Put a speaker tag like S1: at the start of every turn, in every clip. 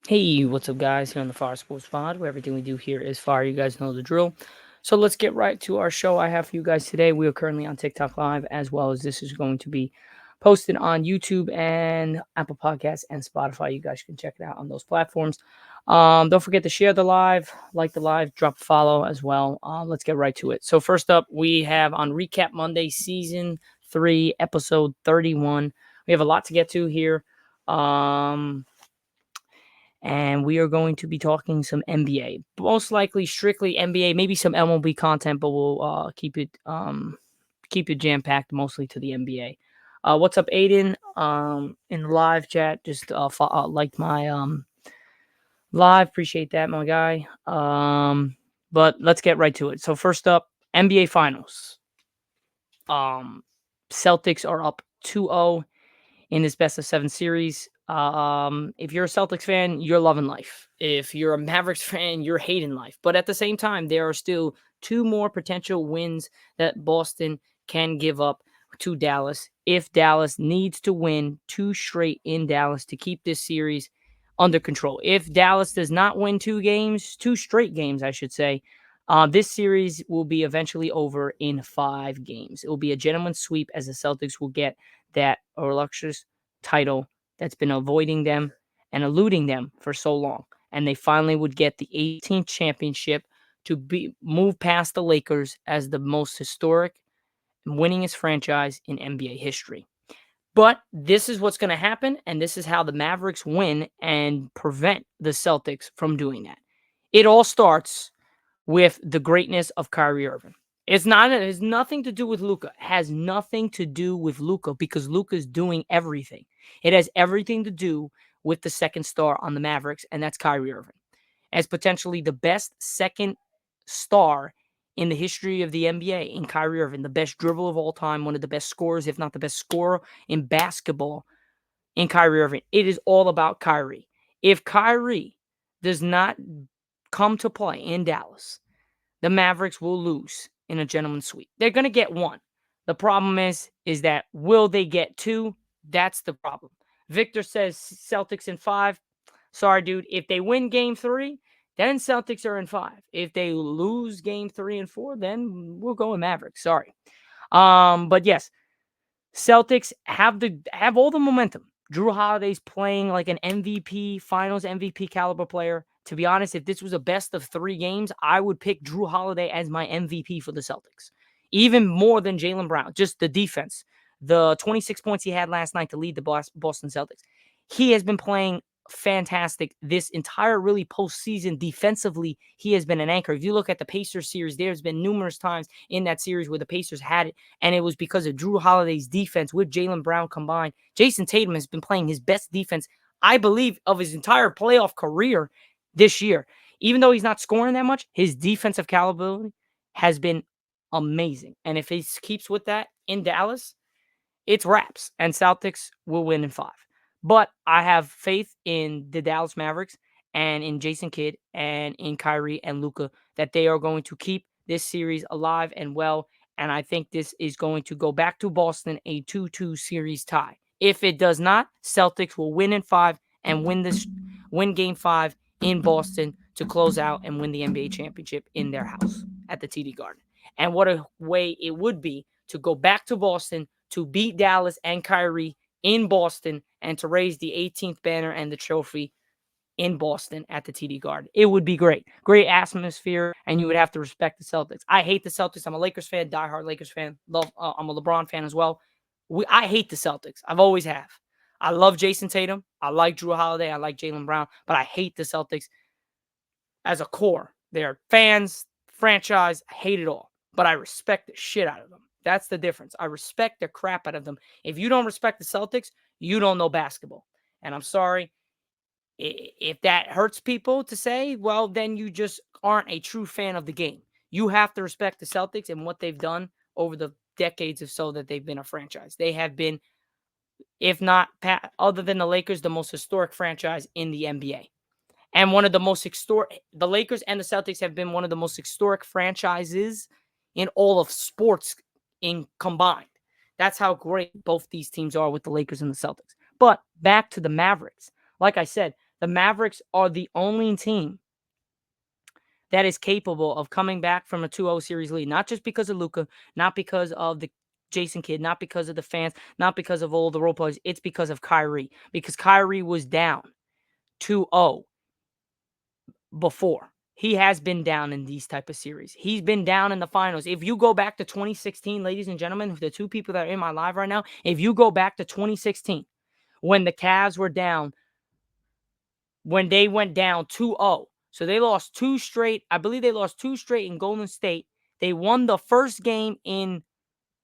S1: Hey, what's up, guys? Here on the Fire Sports Pod, where everything we do here is fire. You guys know the drill. So let's get right to our show I have for you guys today. We are currently on TikTok Live, as well as this is going to be posted on YouTube and Apple Podcasts and Spotify. You guys can check it out on those platforms. Don't forget to share the live, like the live, drop a follow as well. Let's get right to it. So first up, we have on Recap Monday, Season 3, Episode 31. We have a lot to get to here. And we are going to be talking some NBA, most likely strictly NBA, maybe some MLB content, but we'll keep it jam packed mostly to the NBA. What's up, Aiden? In the live chat, just liked my live. Appreciate that, my guy. But let's get right to it. So first up, NBA Finals. Celtics are up 2-0 in this best of 7 series. If you're a Celtics fan, you're loving life. If you're a Mavericks fan, you're hating life. But at the same time, there are still 2 more potential wins that Boston can give up to Dallas if Dallas needs to win 2 straight in Dallas to keep this series under control. If Dallas does not win 2 straight games, I should say, this series will be eventually over in 5 games. It will be a gentleman's sweep as the Celtics will get that illustrious title that's been avoiding them and eluding them for so long. And they finally would get the 18th championship to be move past the Lakers as the most historic and winningest franchise in NBA history. But this is what's going to happen, and this is how the Mavericks win and prevent the Celtics from doing that. It all starts with the greatness of Kyrie Irving. It has nothing to do with Luka. It has nothing to do with Luka because Luka's doing everything. It has everything to do with the second star on the Mavericks, and that's Kyrie Irving. As potentially the best second star in the history of the NBA in Kyrie Irving, the best dribble of all time, one of the best scorers, if not the best scorer in basketball in Kyrie Irving. It is all about Kyrie. If Kyrie does not come to play in Dallas, the Mavericks will lose in a gentleman's sweep. They're going to get one. The problem is that will they get two? That's the problem. Victor says Celtics in 5. Sorry, dude. If they win game 3, then Celtics are in 5. If they lose game 3 and 4, then we'll go with Mavericks. Sorry. But yes, Celtics have all the momentum. Drew Holiday's playing like an MVP, Finals MVP caliber player. To be honest, if this was a best of 3 games, I would pick Drew Holiday as my MVP for the Celtics. Even more than Jaylen Brown. Just the defense. The 26 points he had last night to lead the Boston Celtics. He has been playing fantastic this entire really postseason. Defensively, he has been an anchor. If you look at the Pacers series, there's been numerous times in that series where the Pacers had it, and it was because of Drew Holiday's defense with Jaylen Brown combined. Jason Tatum has been playing his best defense, I believe, of his entire playoff career this year. Even though he's not scoring that much, his defensive caliber has been amazing. And if he keeps with that in Dallas, it's wraps, and Celtics will win in 5. But I have faith in the Dallas Mavericks and in Jason Kidd and in Kyrie and Luka that they are going to keep this series alive and well. And I think this is going to go back to Boston, a 2-2 series tie. If it does not, Celtics will win in 5 and win game 5 in Boston to close out and win the NBA championship in their house at the TD Garden. And what a way it would be to go back to Boston to beat Dallas and Kyrie in Boston and to raise the 18th banner and the trophy in Boston at the TD Garden. It would be great. Great atmosphere, and you would have to respect the Celtics. I hate the Celtics. I'm a Lakers fan, diehard Lakers fan. I'm a LeBron fan as well. I hate the Celtics. I've always have. I love Jason Tatum. I like Drew Holiday. I like Jaylen Brown, but I hate the Celtics as a core. They're fans, franchise, I hate it all. But I respect the shit out of them. That's the difference. I respect the crap out of them. If you don't respect the Celtics, you don't know basketball. And I'm sorry. If that hurts people to say, well, then you just aren't a true fan of the game. You have to respect the Celtics and what they've done over the decades or so that they've been a franchise. They have been, if not, other than the Lakers, the most historic franchise in the NBA. And one of the most historic, the Lakers and the Celtics have been one of the most historic franchises in all of sports in combined. That's how great both these teams are with the Lakers and the Celtics. But back to the Mavericks. Like I said, The Mavericks are the only team that is capable of coming back from a 2-0 series lead, not just because of Luka, not because of the Jason Kidd, not because of the fans, not because of all the role players. It's because of Kyrie. Because Kyrie was down 2-0 before. He has been down in these type of series. He's been down in the finals. If you go back to 2016, ladies and gentlemen, the two people that are in my live right now, if you go back to 2016, when the Cavs were down, when they went down 2-0. So they lost two straight. I believe they lost two straight in Golden State. They won the first game in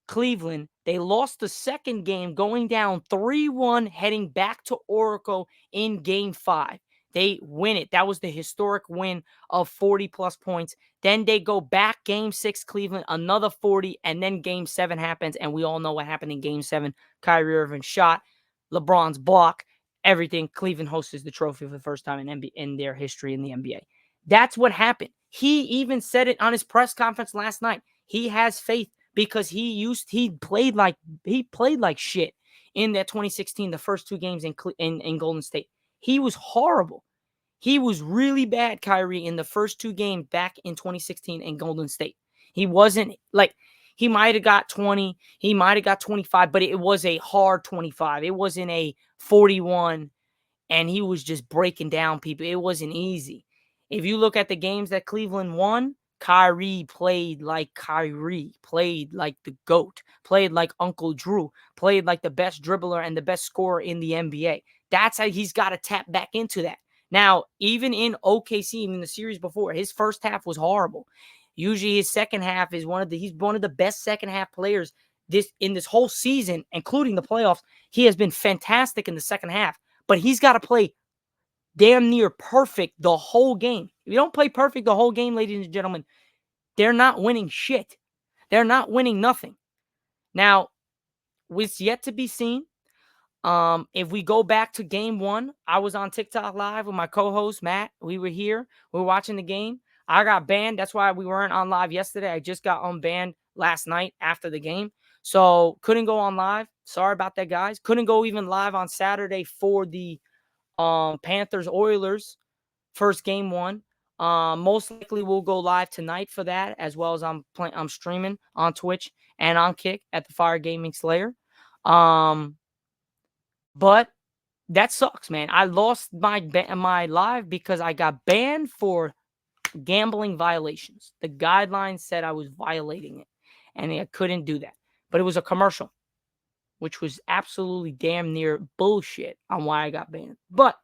S1: Cleveland. They lost the second game going down 3-1 heading back to Oracle in game 5. They win it. That was the historic win of 40 plus points. Then they go back game 6 Cleveland, another 40, and then game 7 happens, and we all know what happened in game 7. Kyrie Irving shot, LeBron's block, everything. Cleveland hosts the trophy for the first time in their history in the NBA. That's what happened. He even said it on his press conference last night. He has faith because he played like shit in that 2016, the first two games in Golden State. He was horrible. He was really bad, Kyrie, in the first two games back in 2016 in Golden State. He wasn't like, he might have got 20, he might have got 25, but it was a hard 25. It wasn't a 41, and he was just breaking down people. It wasn't easy. If you look at the games that Cleveland won, Kyrie played like the GOAT, played like Uncle Drew, played like the best dribbler and the best scorer in the NBA. That's how he's got to tap back into that. Now, even in OKC, even the series before, his first half was horrible. Usually his second half is he's one of the best second half players in this whole season, including the playoffs. He has been fantastic in the second half, but he's got to play damn near perfect the whole game. If you don't play perfect the whole game, ladies and gentlemen, they're not winning shit. They're not winning nothing. Now, it's yet to be seen. If we go back to game 1, I was on TikTok live with my co-host Matt. We were here. We were watching the game. I got banned. That's why we weren't on live yesterday. I just got unbanned last night after the game. So couldn't go on live. Sorry about that, guys. Couldn't go even live on Saturday for the Panthers Oilers first game 1. Most likely we'll go live tonight for that, as well as I'm streaming on Twitch and on Kick at the Fire Gaming Slayer. But that sucks, man. I lost my live because I got banned for gambling violations. The guidelines said I was violating it, and I couldn't do that. But it was a commercial, which was absolutely damn near bullshit on why I got banned. But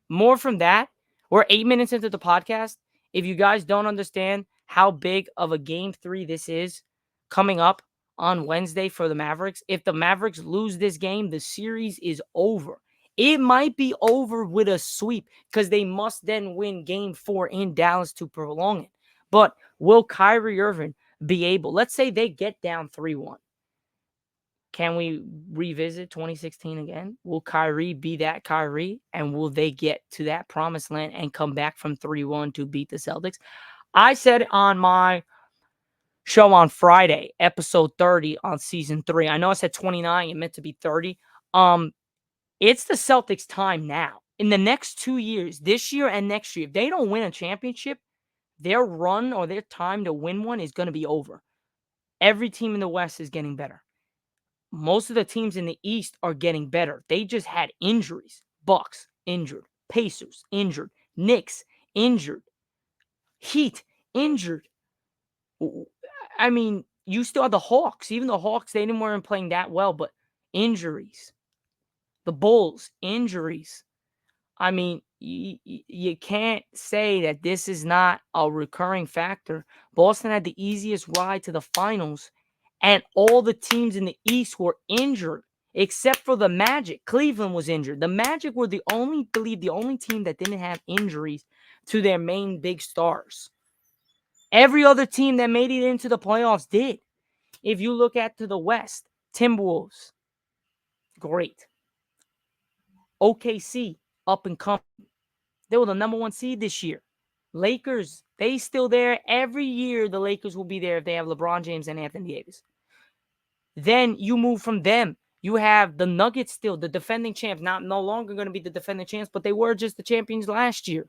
S1: more from that, we're 8 minutes into the podcast. If you guys don't understand how big of a game 3 this is coming up on Wednesday for the Mavericks, if the Mavericks lose this game, the series is over. It might be over with a sweep because they must then win game 4 in Dallas to prolong it. But will Kyrie Irving be able, let's say they get down 3-1. Can we revisit 2016 again? Will Kyrie be that Kyrie? And will they get to that promised land and come back from 3-1 to beat the Celtics? I said on my show on Friday, episode 30 on season 3. I know I said 29. It meant to be 30. It's the Celtics' time now. In the next 2 years, this year and next year, if they don't win a championship, their run or their time to win one is going to be over. Every team in the West is getting better. Most of the teams in the East are getting better. They just had injuries. Bucks, injured. Pacers, injured. Knicks, injured. Heat, injured. I mean, you still have the Hawks. Even the Hawks, they weren't playing that well, but injuries. The Bulls, injuries. I mean, you can't say that this is not a recurring factor. Boston had the easiest ride to the finals, and all the teams in the East were injured, except for the Magic. Cleveland was injured. The Magic were the only team that didn't have injuries to their main big stars. Every other team that made it into the playoffs did. If you look at to the West, Timberwolves, great. OKC, up and coming. They were the number 1 seed this year. Lakers, they still there. Every year, the Lakers will be there if they have LeBron James and Anthony Davis. Then you move from them. You have the Nuggets still, the defending champs, no longer going to be the defending champs, but they were just the champions last year.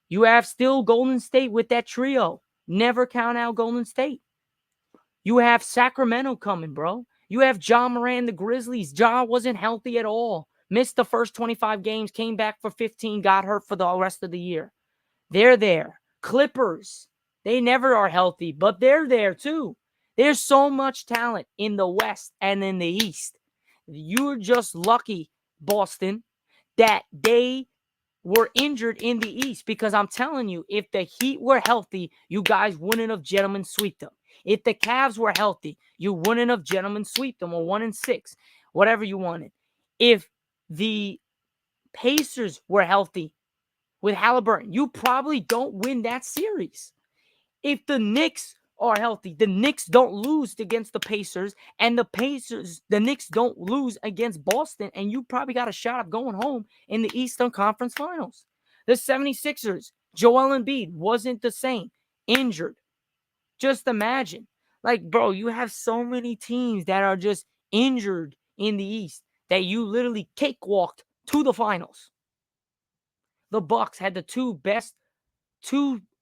S1: You have still Golden State with that trio. Never count out Golden State. You have Sacramento coming, bro. You have Ja Morant, the Grizzlies. Ja wasn't healthy at all. Missed the first 25 games, came back for 15, got hurt for the rest of the year. They're there. Clippers. They never are healthy, but they're there too. There's so much talent in the West and in the East. You're just lucky, Boston, that they were injured in the East, because I'm telling you, if the Heat were healthy, you guys wouldn't have gentlemen sweep them. If the Cavs were healthy, you wouldn't have gentlemen sweep them, or 1-6, whatever you wanted. If the Pacers were healthy with Halliburton, you probably don't win that series. If the Knicks are healthy, the Knicks don't lose against the Pacers, and the Knicks don't lose against Boston, and you probably got a shot of going home in the Eastern Conference Finals. The 76ers, Joel Embiid wasn't the same, injured. Just imagine. Like, bro, you have so many teams that are just injured in the East that you literally cakewalked to the finals. The Bucks had two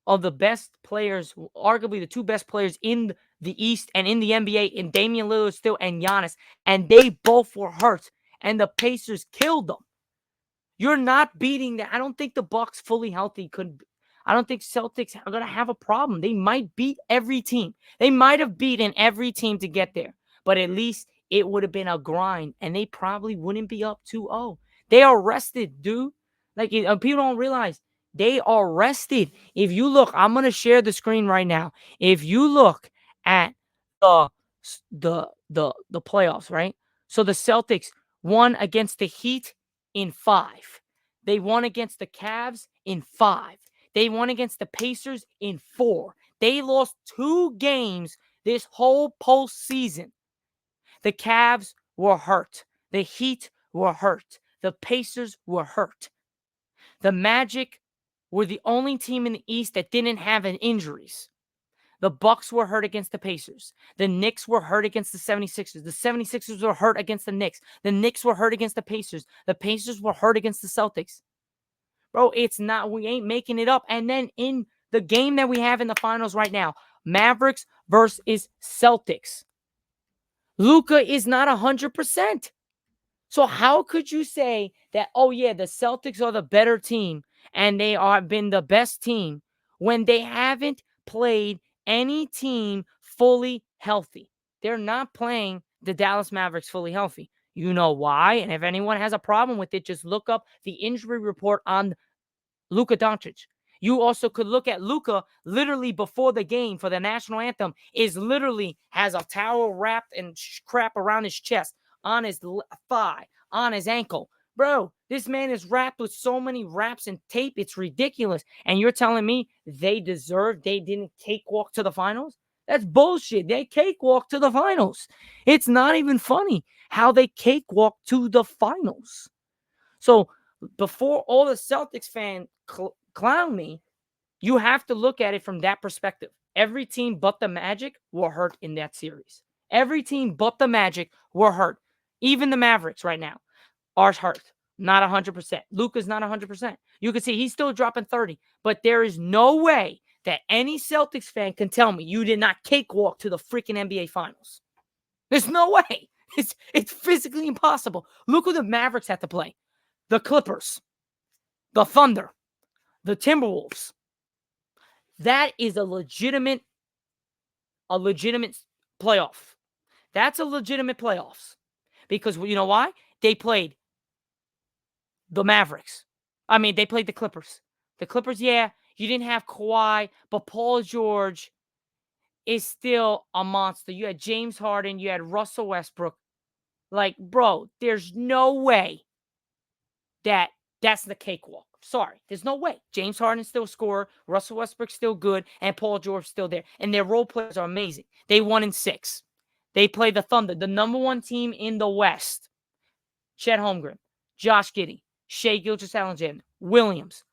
S1: of the best players, arguably the two best players in the East and in the NBA, in Damian Lillard still and Giannis, and they both were hurt, and the Pacers killed them. You're not beating that. I don't think the Bucks fully healthy could. I don't think Celtics are going to have a problem. They might beat every team. They might have beaten every team to get there, but at least it would have been a grind, and they probably wouldn't be up 2-0. They are rested, dude. Like, people don't realize they are rested. If you look, I'm going to share the screen right now. If you look at the playoffs, right? So the Celtics won against the Heat in 5. They won against the Cavs in 5. They won against the Pacers in 4. They lost 2 games this whole postseason. The Cavs were hurt. The Heat were hurt. The Pacers were hurt. The Magic were the only team in the East that didn't have any injuries. The Bucks were hurt against the Pacers. The Knicks were hurt against the 76ers. The 76ers were hurt against the Knicks. The Knicks were hurt against the Pacers. The Pacers were hurt against the Celtics. Bro, it's not, we ain't making it up. And then in the game that we have in the finals right now, Mavericks versus Celtics, Luka is not 100%. So how could you say that, oh yeah, the Celtics are the better team and they have been the best team when they haven't played any team fully healthy? They're not playing the Dallas Mavericks fully healthy. You know why? And if anyone has a problem with it, just look up the injury report on Luka Doncic. You also could look at Luka literally before the game for the national anthem is literally has a towel wrapped and crap around his chest, on his thigh, on his ankle. Bro, this man is wrapped with so many wraps and tape. It's ridiculous. And you're telling me they didn't cakewalk to the finals? That's bullshit. They cakewalk to the finals. It's not even funny how they cakewalk to the finals. So before all the Celtics fans clown me, you have to look at it from that perspective. Every team but the Magic were hurt in that series. Every team but the Magic were hurt. Even the Mavericks right now are hurt. Not 100%. Luka's not 100%. You can see he's still dropping 30. But there is no way that any Celtics fan can tell me you did not cakewalk to the freaking NBA Finals. There's no way. It's physically impossible. Look who the Mavericks had to play. The Clippers. The Thunder. The Timberwolves. That is a legitimate playoff. That's a legitimate playoffs. Because you know why? They played the Mavericks. I mean, they played the Clippers. The Clippers, yeah, you didn't have Kawhi, but Paul George is still a monster. You had James Harden, you had Russell Westbrook. Like, bro, there's no way that's the cakewalk. Sorry, there's no way. James Harden's still a scorer, Russell Westbrook's still good, and Paul George's still there. And their role players are amazing. They won in 6. They play the Thunder, the number 1 team in the West. Chet Holmgren, Josh Giddey, Shai Gilgeous-Alexander, Williams.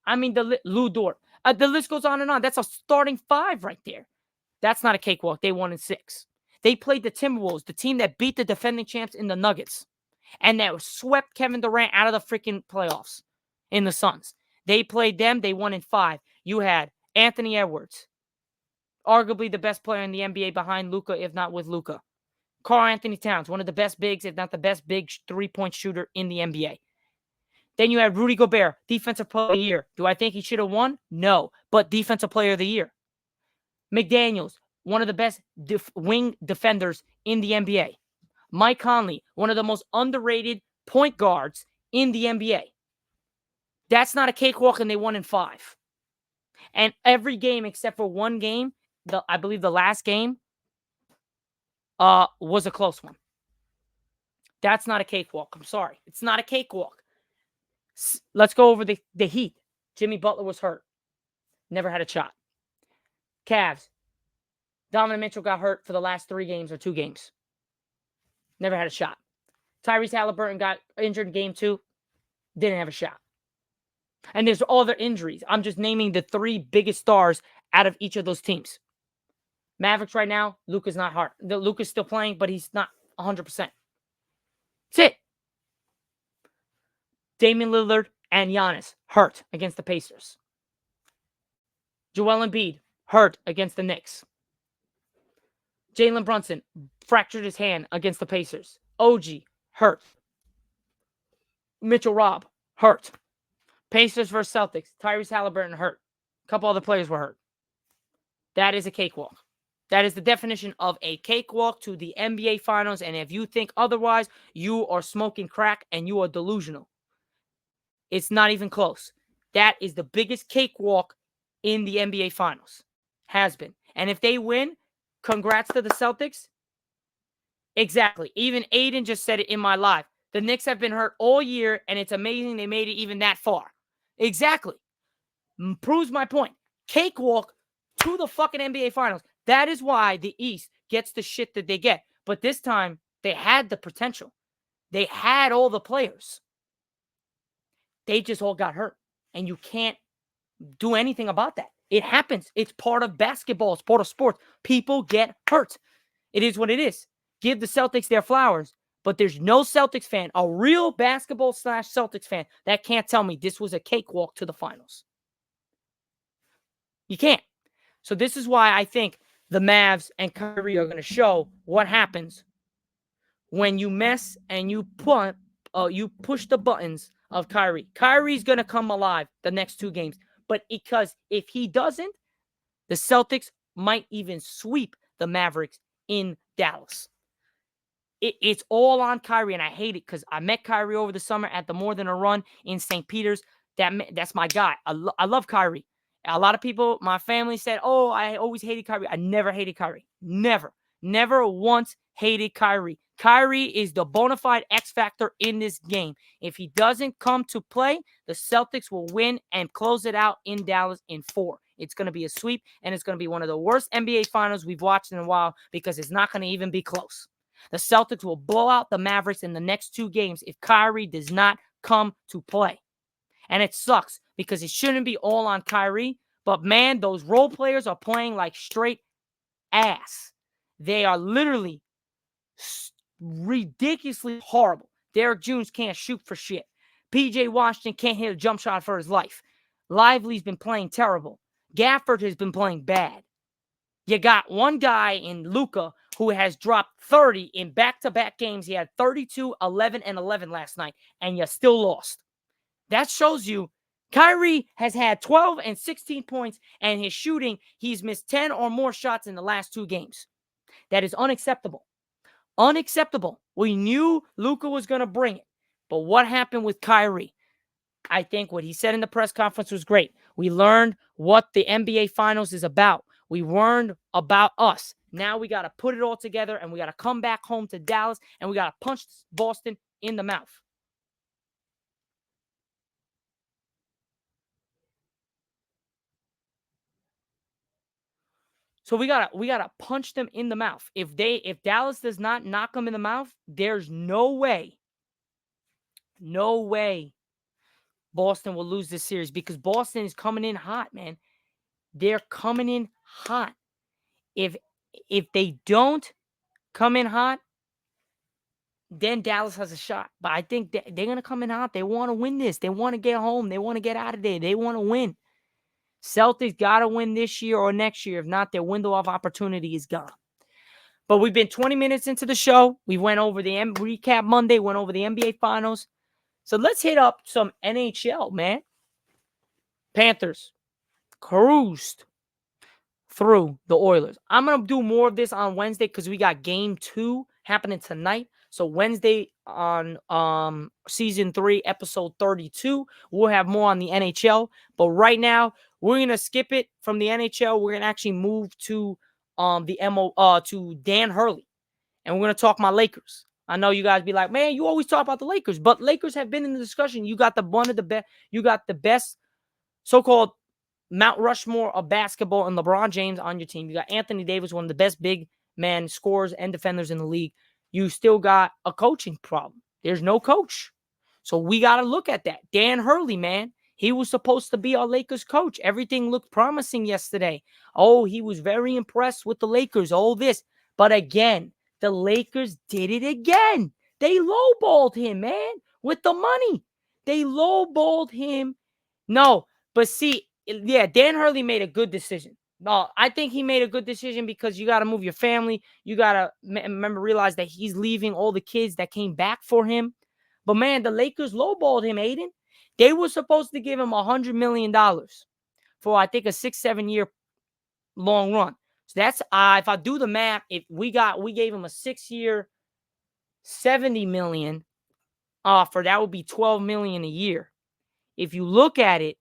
S1: I mean, Lou Dort. The list goes on and on. That's a starting 5 right there. That's not a cakewalk. They won in 6. They played the Timberwolves, the team that beat the defending champs in the Nuggets, and that swept Kevin Durant out of the freaking playoffs in the Suns. They played them. They won in 5. You had Anthony Edwards, arguably the best player in the NBA behind Luka, if not with Luka. Karl Anthony Towns, one of the best bigs, if not the best big three-point shooter in the NBA. Then you had Rudy Gobert, Defensive Player of the Year. Do I think he should have won? No, but Defensive Player of the Year. McDaniels, one of the best wing defenders in the NBA. Mike Conley, one of the most underrated point guards in the NBA. That's not a cakewalk, and they won in 5. And every game except for one game, I believe the last game, was a close one. That's not a cakewalk. I'm sorry. It's not a cakewalk. Let's go over the Heat. Jimmy Butler was hurt. Never had a shot. Cavs. Donovan Mitchell got hurt for the last 3 games or 2 games. Never had a shot. Tyrese Halliburton got injured in game 2. Didn't have a shot. And there's other injuries. I'm just naming the 3 biggest stars out of each of those teams. Mavericks right now, Luka's not hurt. Luka's still playing, but he's not 100%. That's it. Damian Lillard and Giannis hurt against the Pacers. Joel Embiid hurt against the Knicks. Jalen Brunson fractured his hand against the Pacers. OG hurt. Mitchell Robb hurt. Pacers versus Celtics. Tyrese Halliburton hurt. A couple other players were hurt. That is a cakewalk. That is the definition of a cakewalk to the NBA Finals. And if you think otherwise, you are smoking crack and you are delusional. It's not even close. That is the biggest cakewalk in the NBA Finals. Has been. And if they win, congrats to the Celtics. Exactly. Even Aiden just said it in my live. The Knicks have been hurt all year, and it's amazing they made it even that far. Exactly. Proves my point. Cakewalk to the fucking NBA Finals. That is why the East gets the shit that they get. But this time, they had the potential. They had all the players. They just all got hurt. And you can't do anything about that. It happens. It's part of basketball. It's part of sports. People get hurt. It is what it is. Give the Celtics their flowers. But there's no Celtics fan, a real basketball / Celtics fan, that can't tell me this was a cakewalk to the finals. You can't. So this is why I think the Mavs and Kyrie are going to show what happens when you mess and you push the buttons of Kyrie. Kyrie's going to come alive the next 2 games. But because if he doesn't, the Celtics might even sweep the Mavericks in Dallas. It's all on Kyrie, and I hate it because I met Kyrie over the summer at the More Than a Run in St. Peter's. That's my guy. I love Kyrie. A lot of people, my family said, oh, I always hated Kyrie. I never hated Kyrie. Never. Never once hated Kyrie. Kyrie is the bona fide X factor in this game. If he doesn't come to play, the Celtics will win and close it out in Dallas in 4. It's going to be a sweep, and it's going to be one of the worst NBA Finals we've watched in a while because it's not going to even be close. The Celtics will blow out the Mavericks in the next 2 games if Kyrie does not come to play. And it sucks because it shouldn't be all on Kyrie. But, man, those role players are playing like straight ass. They are literally ridiculously horrible. Derek Jones can't shoot for shit. P.J. Washington can't hit a jump shot for his life. Lively's been playing terrible. Gafford has been playing bad. You got one guy in Luka who has dropped 30 in back-to-back games. He had 32, 11, and 11 last night, and you still lost. That shows you Kyrie has had 12 and 16 points, and his shooting, he's missed 10 or more shots in the last 2 games. That is unacceptable. Unacceptable. We knew Luka was going to bring it. But what happened with Kyrie? I think what he said in the press conference was great. We learned what the NBA Finals is about. We learned about us. Now we got to put it all together, and we got to come back home to Dallas, and we got to punch Boston in the mouth. So we gotta punch them in the mouth. If Dallas does not knock them in the mouth, there's no way Boston will lose this series because Boston is coming in hot, man. They're coming in hot. If they don't come in hot, then Dallas has a shot. But I think they're going to come in hot. They want to win this. They want to get home. They want to get out of there. They want to win. Celtics got to win this year or next year. If not, their window of opportunity is gone. But we've been 20 minutes into the show. We went over the recap Monday, went over the NBA Finals. So let's hit up some NHL, man. Panthers cruised through the Oilers. I'm going to do more of this on Wednesday because we got game 2 happening tonight. So Wednesday on season 3, episode 32, we'll have more on the NHL. But right now, we're going to skip it from the NHL. We're going to actually move to to Dan Hurley. And we're going to talk my Lakers. I know you guys be like, man, you always talk about the Lakers, but Lakers have been in the discussion. You got you got the best so-called Mount Rushmore of basketball and LeBron James on your team. You got Anthony Davis, one of the best big man scorers and defenders in the league. You still got a coaching problem. There's no coach. So we got to look at that. Dan Hurley, man, he was supposed to be our Lakers coach. Everything looked promising yesterday. Oh, he was very impressed with the Lakers. All this. But again, the Lakers did it again. They lowballed him, man, with the money. They lowballed him. No, but see, yeah, Dan Hurley made a good decision. No, I think he made a good decision because you got to move your family. You got to realize that he's leaving all the kids that came back for him. But man, the Lakers lowballed him, Aiden. They were supposed to give him $100 million for, I think, a 6-7 year long run. So that's, if I do the math, if we gave him a 6-year, $70 million offer, that would be $12 million a year. If you look at it,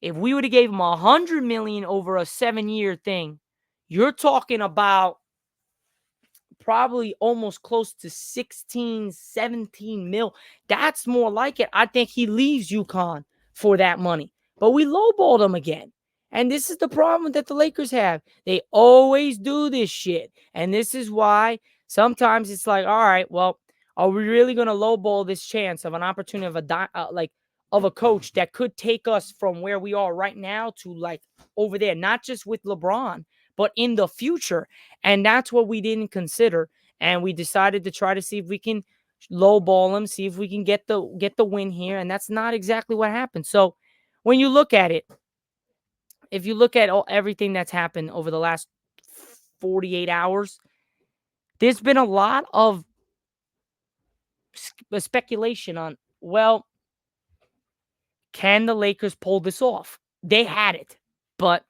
S1: if we would have gave him $100 million over a 7-year thing, you're talking about probably almost close to 16, 17 mil. That's more like it. I think he leaves Uconn for that money. But we lowballed him again. And this is the problem that the Lakers have. They always do this shit. And this is why sometimes it's like, all right, well, are we really going to lowball this chance of an opportunity of a coach that could take us from where we are right now to like over there, not just with LeBron, but in the future? And that's what we didn't consider. And we decided to try to see if we can lowball him, see if we can get the win here. And that's not exactly what happened. So when you look at it, if you look at everything that's happened over the last 48 hours, there's been a lot of speculation on, well, can the Lakers pull this off? They had it, but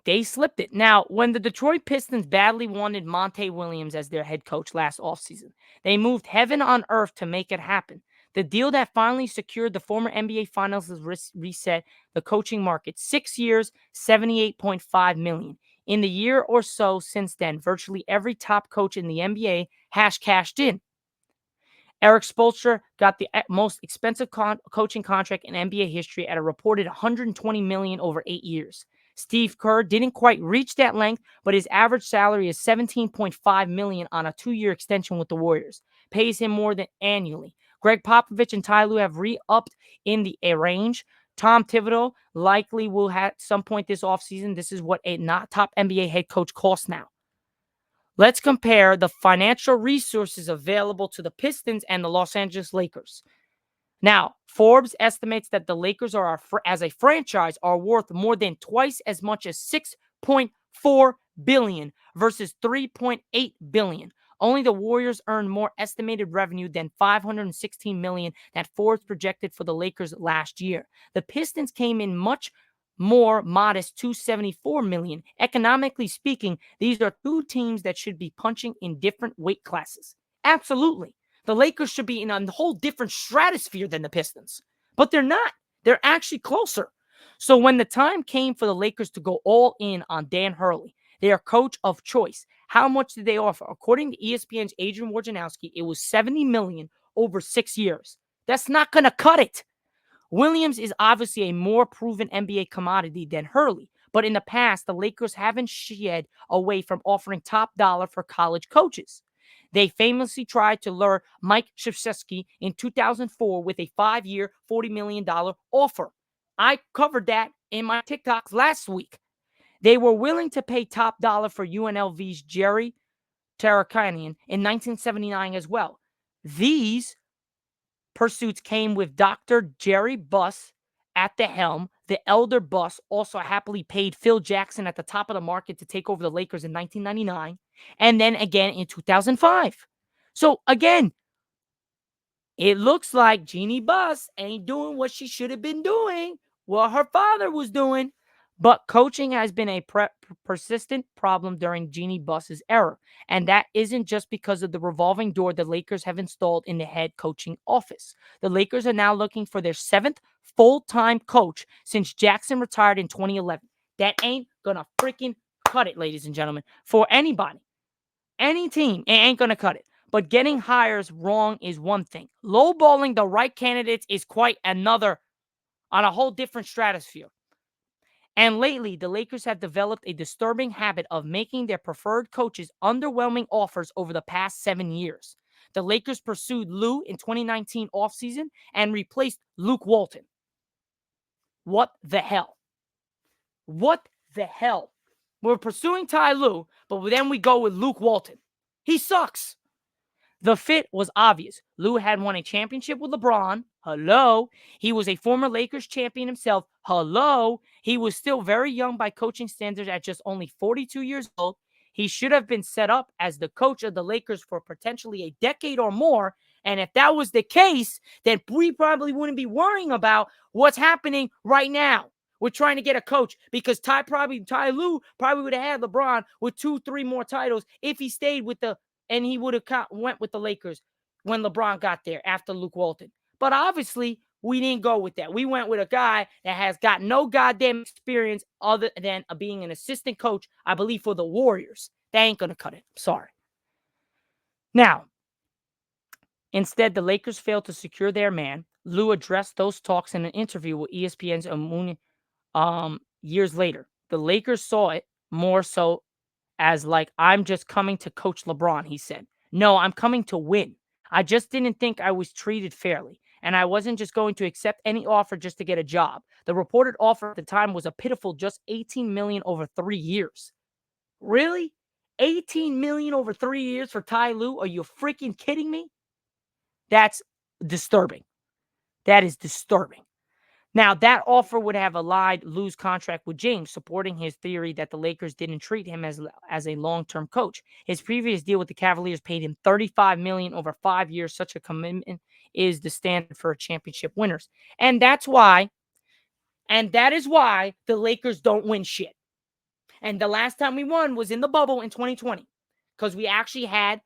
S1: they slipped it. Now, when the Detroit Pistons badly wanted Monte Williams as their head coach last offseason, they moved heaven on earth to make it happen. The deal that finally secured the former NBA Finals has reset the coaching market. 6 years, $78.5 million. In the year or so since then, virtually every top coach in the NBA has cashed in. Eric Spoelstra got the most expensive coaching contract in NBA history at a reported $120 million over 8 years. Steve Kerr didn't quite reach that length, but his average salary is $17.5 million on a 2-year extension with the Warriors. Pays him more than annually. Greg Popovich and Ty Lue have re-upped in the range. Tom Thibodeau likely will have some point this offseason. This is what a not top NBA head coach costs now. Let's compare the financial resources available to the Pistons and the Los Angeles Lakers. Now, Forbes estimates that the Lakers as a franchise are worth more than twice as much as $6.4 billion versus $3.8 billion. Only the Warriors earned more estimated revenue than $516 million that Forbes projected for the Lakers last year. The Pistons came in much more modest, $274 million. Economically speaking, these are two teams that should be punching in different weight classes. Absolutely. The Lakers should be in a whole different stratosphere than the Pistons, but they're not. They're actually closer. So when the time came for the Lakers to go all in on Dan Hurley, their coach of choice, how much did they offer? According to ESPN's Adrian Wojnarowski, it was $70 million over 6 years. That's not going to cut it. Williams is obviously a more proven NBA commodity than Hurley, but in the past, the Lakers haven't shied away from offering top dollar for college coaches. They famously tried to lure Mike Krzyzewski in 2004 with a 5-year, $40 million offer. I covered that in my TikToks last week. They were willing to pay top dollar for UNLV's Jerry Tarkanian in 1979 as well. These pursuits came with Dr. Jerry Buss at the helm. The elder Buss also happily paid Phil Jackson at the top of the market to take over the Lakers in 1999 and then again in 2005. So again, it looks like Jeannie Buss ain't doing what she should have been doing, what her father was doing. But coaching has been a persistent problem during Jeannie Buss's era. And that isn't just because of the revolving door the Lakers have installed in the head coaching office. The Lakers are now looking for their seventh full-time coach since Jackson retired in 2011. That ain't gonna freaking cut it, ladies and gentlemen, for anybody. Any team, it ain't gonna cut it. But getting hires wrong is one thing. Lowballing the right candidates is quite another, on a whole different stratosphere. And lately, the Lakers have developed a disturbing habit of making their preferred coaches underwhelming offers over the past 7 years. The Lakers pursued Lue in 2019 offseason and replaced Luke Walton. What the hell? What the hell? We're pursuing Ty Lue, but then we go with Luke Walton. He sucks. The fit was obvious. Lue had won a championship with LeBron. Hello. He was a former Lakers champion himself. Hello. He was still very young by coaching standards at just only 42 years old. He should have been set up as the coach of the Lakers for potentially a decade or more. And if that was the case, then we probably wouldn't be worrying about what's happening right now. We're trying to get a coach because Ty Lue probably would have had LeBron with 2-3 more titles if he stayed with and he would have went with the Lakers when LeBron got there after Luke Walton. But obviously, we didn't go with that. We went with a guy that has got no goddamn experience other than being an assistant coach, I believe, for the Warriors. That ain't going to cut it. Sorry. Now, instead, the Lakers failed to secure their man. Lue addressed those talks in an interview with ESPN's Amuni years later. The Lakers saw it more so as like, I'm just coming to coach LeBron, he said. No, I'm coming to win. I just didn't think I was treated fairly, and I wasn't just going to accept any offer just to get a job. The reported offer at the time was a pitiful just $18 million over 3 years. Really? $18 million over 3 years for Ty Lue? Are you freaking kidding me? That's disturbing. That is disturbing. Now, that offer would have allied Lue's contract with James, supporting his theory that the Lakers didn't treat him as a long-term coach. His previous deal with the Cavaliers paid him $35 million over 5 years. Such a commitment is the standard for championship winners. And that is why the Lakers don't win shit. And the last time we won was in the bubble in 2020 because we actually had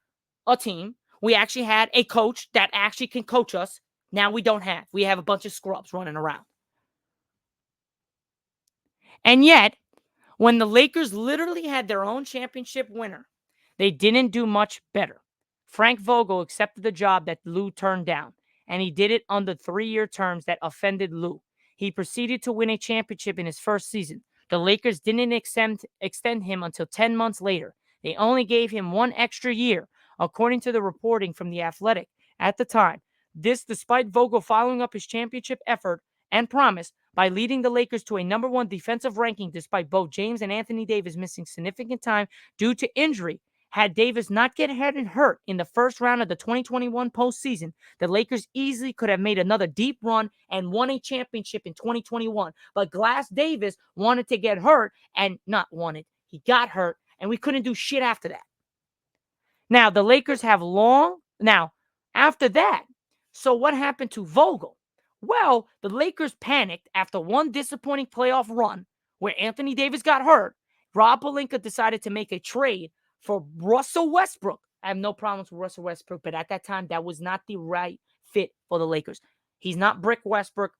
S1: a team. We actually had a coach that actually can coach us. Now we don't have. We have a bunch of scrubs running around. And yet, when the Lakers literally had their own championship winner, they didn't do much better. Frank Vogel accepted the job that Lue turned down, and he did it under 3-year terms that offended Lue. He proceeded to win a championship in his first season. The Lakers didn't extend him until 10 months later. They only gave him 1 extra year, according to the reporting from The Athletic at the time. This despite Vogel following up his championship effort and promise by leading the Lakers to a number 1 defensive ranking despite both James and Anthony Davis missing significant time due to injury. Had Davis not get hurt in the first round of the 2021 postseason, the Lakers easily could have made another deep run and won a championship in 2021. But Glass Davis wanted to get hurt and not wanted. He got hurt, and we couldn't do shit after that. Now, the Lakers have after that, so what happened to Vogel? Well, the Lakers panicked after one disappointing playoff run where Anthony Davis got hurt. Rob Pelinka decided to make a trade for Russell Westbrook. I have no problems with Russell Westbrook, but at that time, that was not the right fit for the Lakers. He's not Brick Westbrook,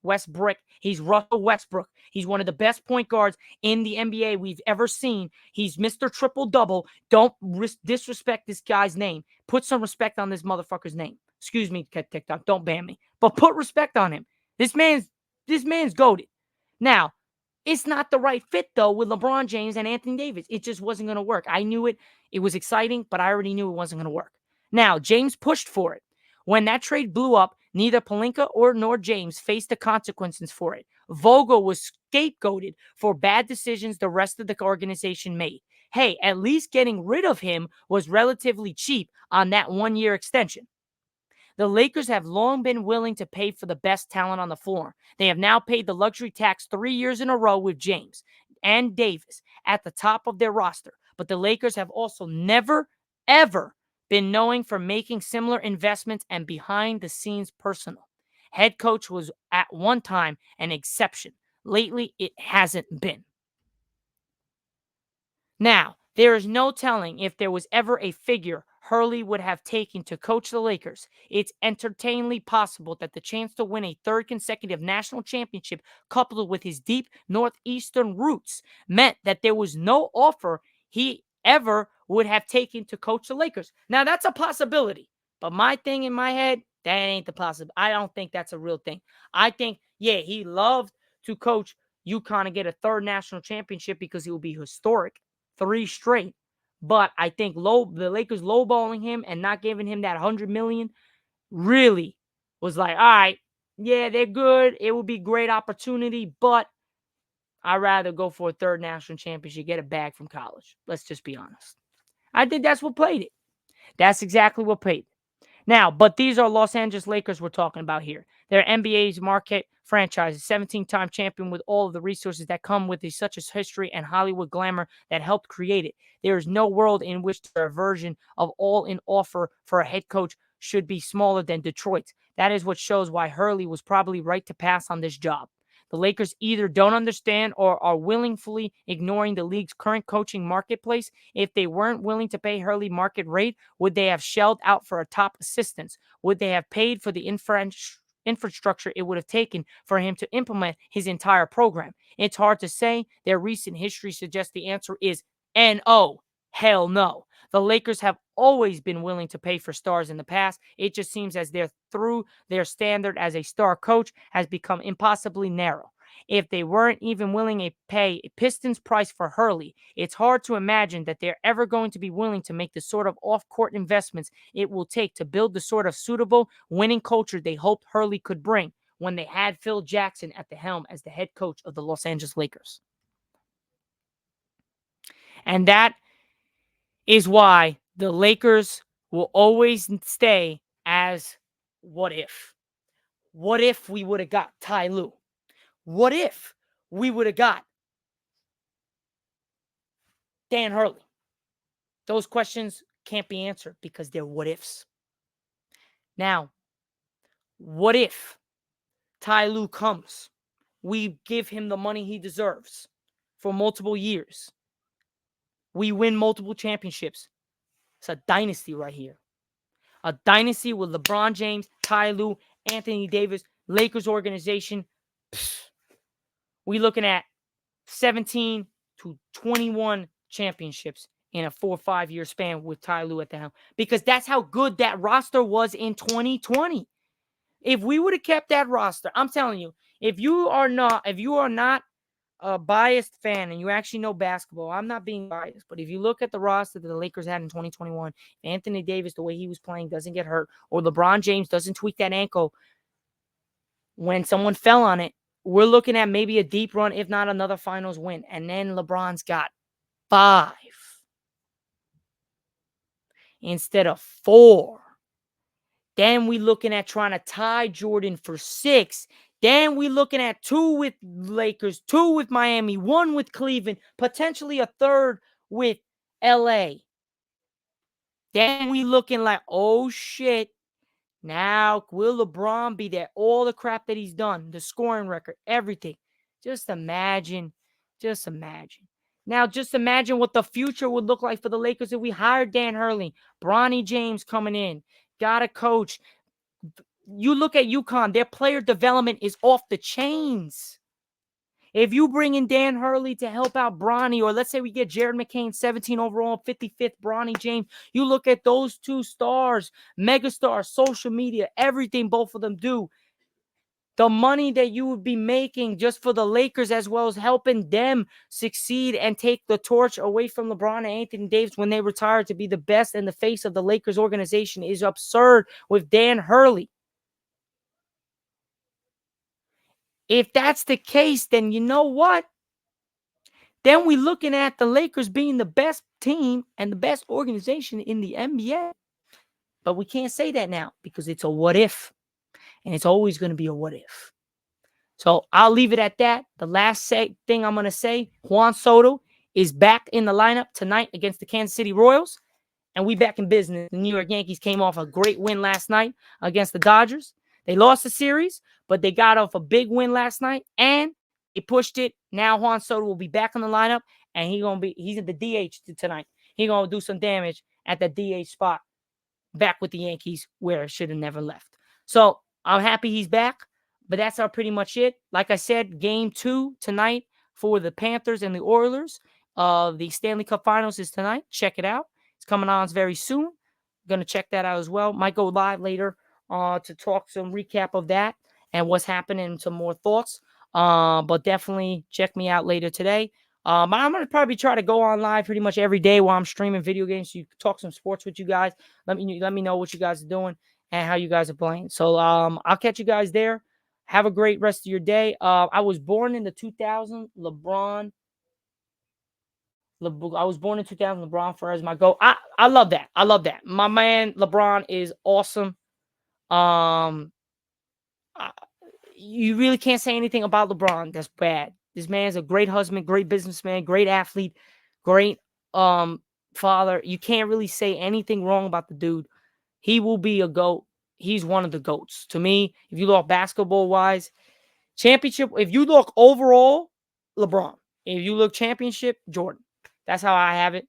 S1: He's Russell Westbrook. He's one of the best point guards in the NBA we've ever seen. He's Mr. Triple-Double. Don't disrespect this guy's name. Put some respect on this motherfucker's name. Excuse me, TikTok. Don't ban me. But put respect on him. This man's goated. Now, it's not the right fit, though, with LeBron James and Anthony Davis. It just wasn't going to work. I knew it. It was exciting, but I already knew it wasn't going to work. Now, James pushed for it. When that trade blew up, neither Pelinka nor James faced the consequences for it. Vogel was scapegoated for bad decisions the rest of the organization made. hey, at least getting rid of him was relatively cheap on that 1-year extension. The Lakers have long been willing to pay for the best talent on the floor. They have now paid the luxury tax 3 years in a row with James and Davis at the top of their roster. But the Lakers have also never, ever been known for making similar investments and behind the scenes personal. Head coach was at one time an exception. Lately, it hasn't been. Now, there is no telling if there was ever a figure Hurley would have taken to coach the Lakers. It's entertainingly possible that the chance to win a third consecutive national championship, coupled with his deep Northeastern roots, meant that there was no offer he ever would have taken to coach the Lakers. Now, that's a possibility. But my thing in my head, that ain't the possible. I don't think that's a real thing. I think, yeah, he loved to coach UConn and get a third national championship because it would be historic. 3 straight. But I think the Lakers lowballing him and not giving him that $100 million really was like, all right, yeah, they're good. It would be great opportunity, but I'd rather go for a third national championship, get a bag from college. Let's just be honest. I think that's what played it. That's exactly what played it. Now, but these are Los Angeles Lakers we're talking about here. They're NBA's market franchise, 17-time champion with all of the resources that come with such as history and Hollywood glamour that helped create it. There is no world in which their version of all-in offer for a head coach should be smaller than Detroit's. That is what shows why Hurley was probably right to pass on this job. The Lakers either don't understand or are willingly ignoring the league's current coaching marketplace. If they weren't willing to pay Hurley market rate, would they have shelled out for a top assistant? Would they have paid for the infrastructure it would have taken for him to implement his entire program? It's hard to say. Their recent history suggests the answer is no. Hell no. The Lakers have always been willing to pay for stars in the past. It just seems as they're through their standard as a star coach has become impossibly narrow. If they weren't even willing to pay a Pistons price for Hurley, it's hard to imagine that they're ever going to be willing to make the sort of off-court investments it will take to build the sort of suitable winning culture they hoped Hurley could bring when they had Phil Jackson at the helm as the head coach of the Los Angeles Lakers. And that is why the Lakers will always stay as what if. What if we would have got Ty Lue? What if we would have got Dan Hurley? Those questions can't be answered because they're what ifs. Now, what if Ty Lue comes? We give him the money he deserves for multiple years. We win multiple championships. It's a dynasty right here. A dynasty with LeBron James, Ty Lue, Anthony Davis, Lakers organization. We looking at 17 to 21 championships in a 4 or 5 year span with Ty Lue at the helm. Because that's how good that roster was in 2020. If we would have kept that roster, I'm telling you, if you are not a biased fan and you actually know basketball, I'm not being biased, but if you look at the roster that the Lakers had in 2021, if Anthony Davis, the way he was playing, doesn't get hurt, or LeBron James doesn't tweak that ankle when someone fell on it, we're looking at maybe a deep run, if not another finals win. And then LeBron's got 5 instead of 4. Then we looking at trying to tie Jordan for 6. Then we looking at 2 with Lakers, 2 with Miami, 1 with Cleveland, potentially a third with LA. Then we looking like, oh shit. Now, will LeBron be there? All the crap that he's done, the scoring record, everything. Just imagine. Just imagine. Now, just imagine what the future would look like for the Lakers if we hired Dan Hurley, Bronny James coming in, got a coach. You look at UConn, their player development is off the chains. If you bring in Dan Hurley to help out Bronny, or let's say we get Jared McCain, 17 overall, 55th, Bronny James, you look at those 2 stars, megastars, social media, everything both of them do. The money that you would be making just for the Lakers, as well as helping them succeed and take the torch away from LeBron and Anthony Davis when they retire to be the best and the face of the Lakers organization, is absurd with Dan Hurley. If that's the case, then you know what? then we looking at the Lakers being the best team and the best organization in the NBA. But we can't say that now because it's a what if. And it's always going to be a what if. So I'll leave it at that. The last thing I'm going to say, Juan Soto is back in the lineup tonight against the Kansas City Royals. And we back in business. The New York Yankees came off a great win last night against the Dodgers. They lost the series, but they got off a big win last night, and they pushed it. Now Juan Soto will be back in the lineup, and he's at the DH tonight. He's going to do some damage at the DH spot back with the Yankees where it should have never left. So I'm happy he's back, but that's pretty much it. Like I said, game 2 tonight for the Panthers and the Oilers. The Stanley Cup Finals is tonight. Check it out. It's coming on very soon. Going to check that out as well. Might go live later to talk some recap of that and what's happening, some more thoughts. But definitely check me out later today. I'm going to probably try to go on live pretty much every day while I'm streaming video games. So you can talk some sports with you guys. Let me know what you guys are doing and how you guys are playing. So I'll catch you guys there. Have a great rest of your day. I was born in the 2000 I was born in 2000. LeBron forever is my GOAT. I love that. I love that. My man LeBron is awesome. You really can't say anything about LeBron that's bad. This man's a great husband, great businessman, great athlete, great father. You can't really say anything wrong about the dude. He will be a GOAT. He's one of the GOATs. To me, if you look basketball-wise, championship, if you look overall, LeBron. If you look championship, Jordan. That's how I have it.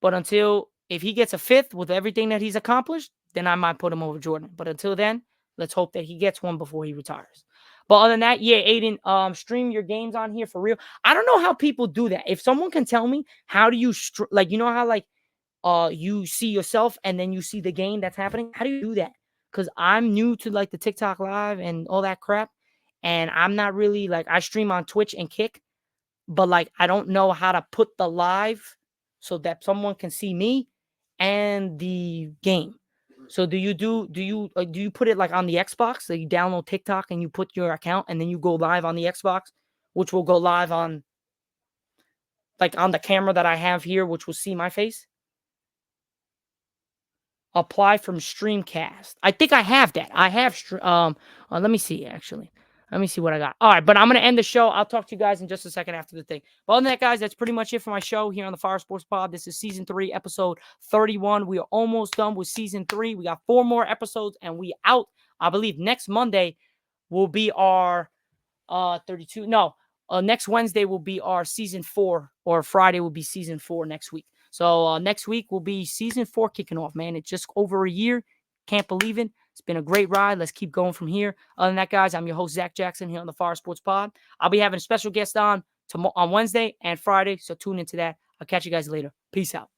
S1: But if he gets a 5th with everything that he's accomplished, then I might put him over Jordan. But until then, let's hope that he gets one before he retires. But other than that, yeah, Aiden, stream your games on here for real. I don't know how people do that. If someone can tell me, how do you, you know how you see yourself and then you see the game that's happening? How do you do that? Because I'm new to the TikTok live and all that crap. And I'm not really I stream on Twitch and Kick, but I don't know how to put the live so that someone can see me and the game. So do you put it on the Xbox? So you download TikTok and you put your account and then you go live on the Xbox, which will go live on on the camera that I have here, which will see my face. Apply from Streamcast. I think I have that. I have let me see actually. Let me see what I got. All right, but I'm going to end the show. I'll talk to you guys in just a second after the thing. But other than that, guys, that's pretty much it for my show here on the Fire Sports Pod. This is Season 3, Episode 31. We are almost done with Season 3. We got 4 more episodes, and we out. I believe next Monday will be our 32. No, next Wednesday will be our Season 4, or Friday will be Season 4 next week. So next week will be Season 4 kicking off, man. It's just over a year. Can't believe it. It's been a great ride. Let's keep going from here. Other than that, guys, I'm your host, Zack Jackson, here on the Fire Sports Pod. I'll be having a special guest on Wednesday and Friday, so tune into that. I'll catch you guys later. Peace out.